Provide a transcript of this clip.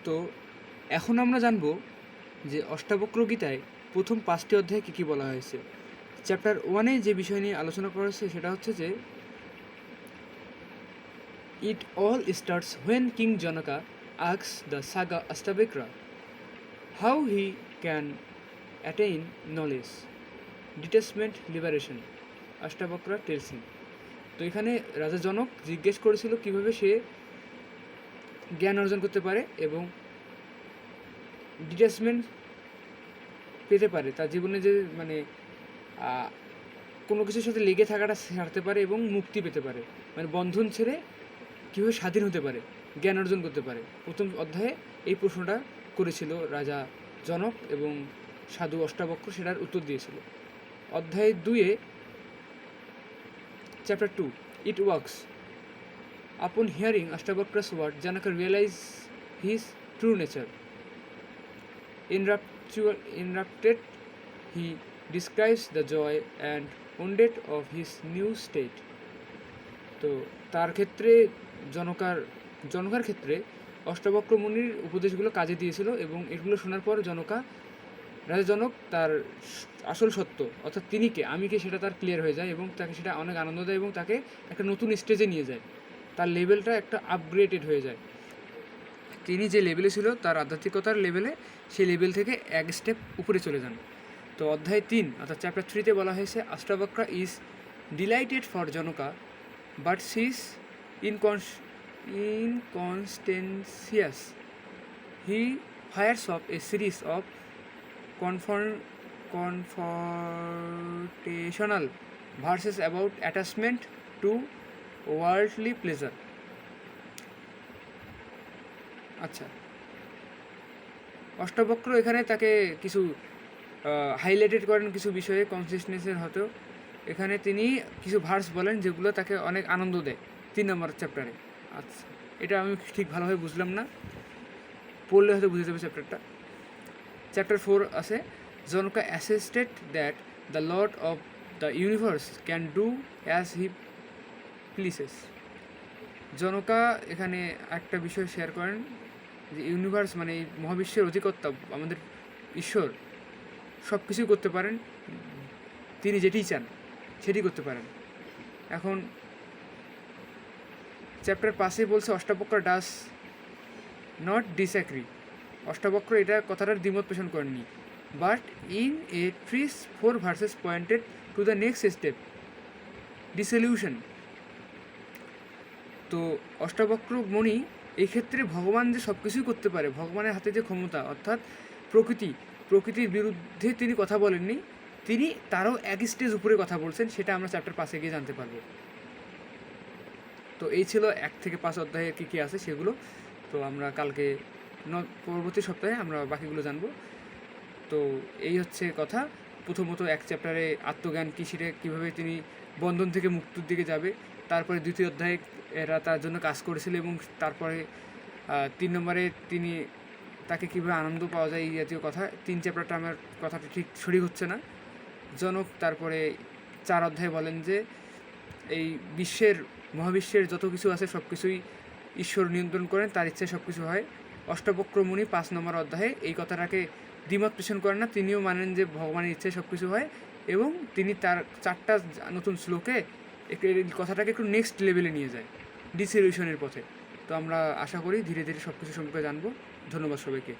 তো এখন আমরা জানব যে অষ্টাবক্র গীতায় প্রথম 5টি অধ্যায়ে কী কী বলা হয়েছে। চ্যাপ্টার 1-এ যে বিষয় নিয়ে আলোচনা করা হয়েছে সেটা হচ্ছে যে it all starts when king Janaka asks the sage Ashtavakra how he can attain knowledge detachment liberation Ashtavakra tells him. তো এখানে রাজা জনক জিজ্ঞেস করেছিল কীভাবে সে জ্ঞান অর্জন করতে পারে এবং ডিট্যাচমেন্ট পেতে পারে, তার জীবনে যে কোনো কিছুর সাথে লেগে থাকাটা ছাড়তে পারে এবং মুক্তি পেতে পারে, বন্ধন ছেড়ে কীভাবে স্বাধীন হতে পারে, জ্ঞান অর্জন করতে পারে। প্রথম অধ্যায়ে এই প্রশ্নটা করেছিল রাজা জনক এবং সাধু অষ্টাবক্র সেটার উত্তর দিয়েছিল। অধ্যায় 2-এ chapter 2 it works upon hearing Ashtavakra's word Janaka realise his true nature enraptured he describes the joy and wonder of his new state. তো তার ক্ষেত্রে জনকার ক্ষেত্রে অষ্টাবক্র মুনির উপদেশগুলো কাজে দিয়েছিল এবং এগুলো শোনার পর রাজা জনক তার আসল সত্য অর্থাৎ তিনি কে আমি কে সেটা তার ক্লিয়ার হয়ে যায় এবং তাকে সেটা অনেক আনন্দ দেয় এবং তাকে একটা নতুন স্টেজে নিয়ে যায়, তার লেভেলটা একটা আপগ্রেডেড হয়ে যায়। তিনি যে লেভেলে ছিল তার আধ্যাত্মিকতার লেভেলে সেই লেভেল থেকে এক স্টেপ উপরে চলে যান। তো অধ্যায় 3 অর্থাৎ চ্যাপ্টার 3-তে বলা হয়েছে Ashtavakra is delighted for Janaka but she is inconsistencies he fires off a series of confrontational verses about attachment to worldly pleasure. আচ্ছা, অষ্টাবক্র এখানে তাকে কিছু হাইলাইটেড করেন কিছু বিষয়ে কনসিস্টেন্সের হতেও এখানে তিনি কিছু ভার্স বলেন যেগুলো তাকে অনেক আনন্দ দেয় 3 নম্বর চ্যাপ্টারে। আচ্ছা, এটা আমি ঠিক ভালোভাবে বুঝলাম না, পড়লে হয়তো বুঝে যাবে চ্যাপ্টারটা। চ্যাপ্টার 4 আছে Janaka asserted that the lord of the universe can do as he pleases. Janaka এখানে একটা বিষয় শেয়ার করেন যে ইউনিভার্স এই মহাবিশ্বের অধিকর্তা আমাদের ঈশ্বর সব কিছুই করতে পারেন, তিনি যেটিই চান সেটি করতে পারেন। এখন চ্যাপ্টার 5-এ বলছে অষ্টাবক্র ডাস নট ডিসঅ্যাগ্রি, অষ্টাবক্র এটা কথাটার দ্বিমত পোষণ করেননি, but in a 3-4 versus pointed to the next step dissolution. তো অষ্টাবক্র মণি এই ক্ষেত্রে ভগবান যে সব কিছুই করতে পারে, ভগবানের হাতে যে ক্ষমতা অর্থাৎ প্রকৃতির বিরুদ্ধে তিনি কথা বলেননি, তিনি তারও এক স্টেজ উপরে কথা বলছেন, সেটা আমরা চ্যাপ্টার 5-এ গিয়ে জানতে পারবো। তো এই ছিল 1 থেকে 5 অধ্যায়ে কী কী আছে সেগুলো। তো আমরা কালকে পরবর্তী সপ্তাহে আমরা বাকিগুলো জানবো। তো এই হচ্ছে কথা। প্রথমত 1 চ্যাপ্টারে আত্মজ্ঞান কী, সেটা কীভাবে তিনি বন্ধন থেকে মুক্তির দিকে যাবে, তারপরে 2য় অধ্যায়ে এরা তার জন্য কাজ করেছিল এবং তারপরে 3 নম্বরে তাকে কীভাবে আনন্দ পাওয়া যায় এই জাতীয় কথা। 3 চ্যাপ্টারটা আমার কথাটা ঠিক সঠিক হচ্ছে না। জনক তারপরে 4 অধ্যায়ে বলেন যে এই মহাবিশ্বের যত কিছু আছে সব কিছুই ঈশ্বর নিয়ন্ত্রণ করেন, তার ইচ্ছায় সব কিছু হয়। অষ্টাবক্র মুনি 5 নম্বর অধ্যায়ে এই কথাটাকে দ্বিমত পোষণ করেন না, তিনিও মানেন যে ভগবানের ইচ্ছায় সব কিছু হয় এবং তিনি তার 4টা নতুন শ্লোকে এই কথাটাকে একটু নেক্সট লেভেলে নিয়ে যায় ডিসলিউশনের পথে। তো আমরা আশা করি ধীরে ধীরে সব কিছু সম্পর্কে জানবো। ধন্যবাদ সবাইকে।